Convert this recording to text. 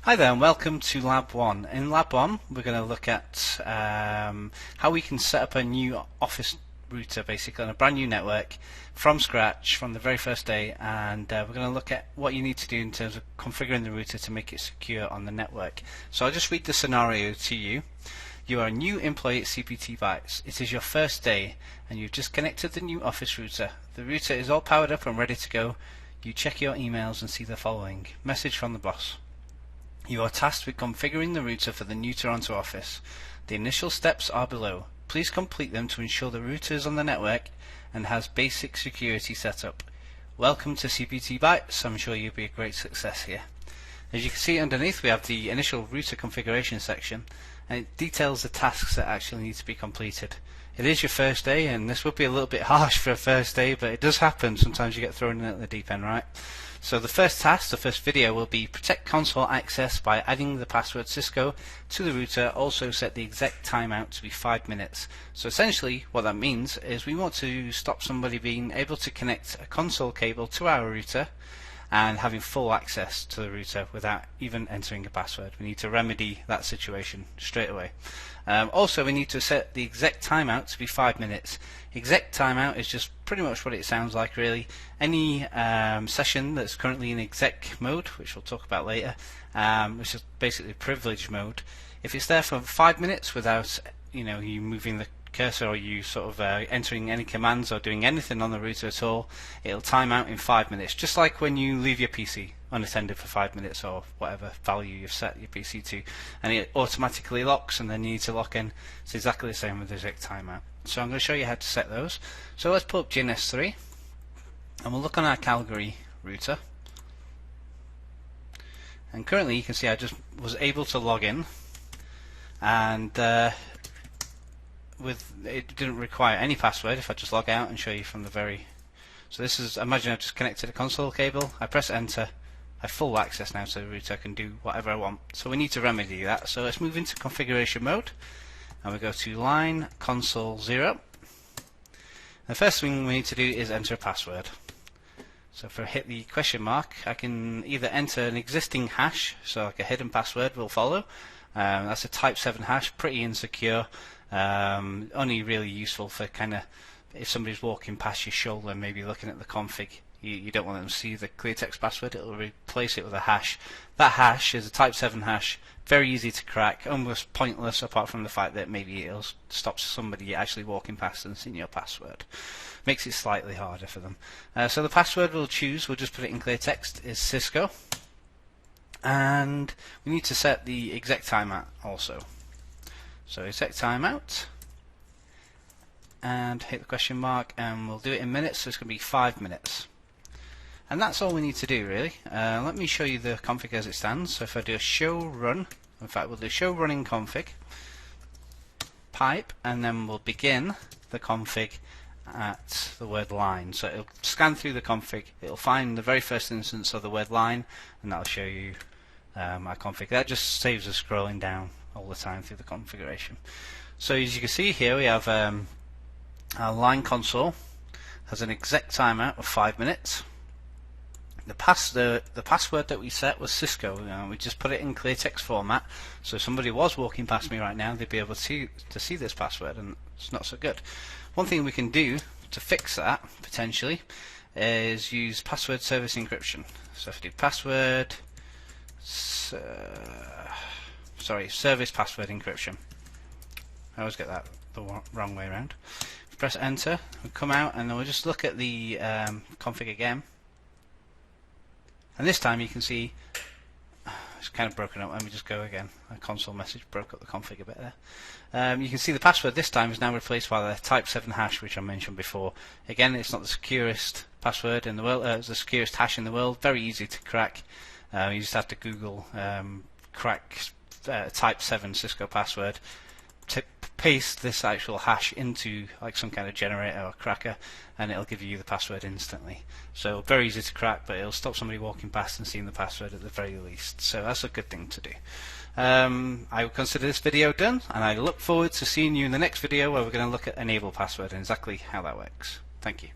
Hi there and welcome to Lab 1. In Lab 1 we're going to look at how we can set up a new office router basically on a brand new network from scratch from the very first day, and we're going to look at what you need to do in terms of configuring the router to make it secure on the network. So I'll just read the scenario to you. You are a new employee at CPT Bytes. It is your first day and you've just connected the new office router. The router is all powered up and ready to go. You check your emails and see the following. Message from the boss. You are tasked with configuring the router for the new Toronto office. The initial steps are below. Please complete them to ensure the router is on the network and has basic security set up. Welcome to CPT Bytes. I'm sure you'll be a great success here. As you can see underneath, we have the initial router configuration section, and it details the tasks that actually need to be completed. It is your first day, and this would be a little bit harsh for a first day, but it does happen. Sometimes you get thrown in at the deep end, right? So the first task, the first video, will be protect console access by adding the password Cisco to the router. Also set the exec timeout to be 5 minutes. So essentially what that means is we want to stop somebody being able to connect a console cable to our router and having full access to the router without even entering a password. We need to remedy that situation straight away. Also, we need to set the exec timeout to be 5 minutes. Exec timeout is just pretty much what it sounds like, really. Any session that's currently in exec mode, which we'll talk about later, which is basically privilege mode, if it's there for 5 minutes without you moving the cursor or you sort of entering any commands or doing anything on the router at all, it'll time out in 5 minutes, just like when you leave your PC unattended for 5 minutes or whatever value you've set your PC to, and it automatically locks and then you need to lock in. It's exactly the same with the exec timeout. So I'm going to show you how to set those. So let's pull up GNS3 and we'll look on our Calgary router, and currently you can see I just was able to log in, and it didn't require any password. If I just log out and show you from the very, so this is, imagine I've just connected a console cable, I press enter, I have full access now to the router, I can do whatever I want. So we need to remedy that. So let's move into configuration mode and we go to line console 0. The first thing we need to do is enter a password. So if I hit the question mark, I can either enter an existing hash, so like a hidden password will follow. That's a type 7 hash, pretty insecure. Only really useful for kind of if somebody's walking past your shoulder, maybe looking at the config. You don't want them to see the clear text password. It will replace it with a hash. That hash is a type 7 hash, very easy to crack, almost pointless apart from the fact that maybe it'll stop somebody actually walking past and seeing your password. Makes it slightly harder for them. So the password we'll choose, we'll just put it in clear text, is Cisco, and we need to set the exec timeout also. So exec timeout and hit the question mark, and we'll do it in minutes, so it's going to be 5 minutes. And that's all we need to do, really. Let me show you the config as it stands. So if I do a show run, in fact we'll do show running config pipe, and then we'll begin the config at the word line. So it'll scan through the config, it'll find the very first instance of the word line, and that'll show you my config. That just saves us scrolling down all the time through the configuration. So as you can see here, we have our line console has an exec timeout of 5 minutes. The password that we set was Cisco. We just put it in clear text format, so if somebody was walking past me right now, they'd be able to see this password, and it's not so good. One thing we can do to fix that potentially is use password service encryption. So if I do password service password encryption. I always get that the wrong way around. Press enter, we'll come out, and then we'll just look at the config again. And this time you can see it's kind of broken up. Let me just go again. A console message broke up the config a bit there. You can see the password this time is now replaced by the type 7 hash, which I mentioned before. Again, it's not the securest password in the world. It's the securest hash in the world. Very easy to crack. You just have to Google crack type 7 Cisco password, to paste this actual hash into like some kind of generator or cracker, and it'll give you the password instantly. So very easy to crack, but it'll stop somebody walking past and seeing the password at the very least. So that's a good thing to do. I will consider this video done, and I look forward to seeing you in the next video where we're going to look at enable password and exactly how that works. Thank you.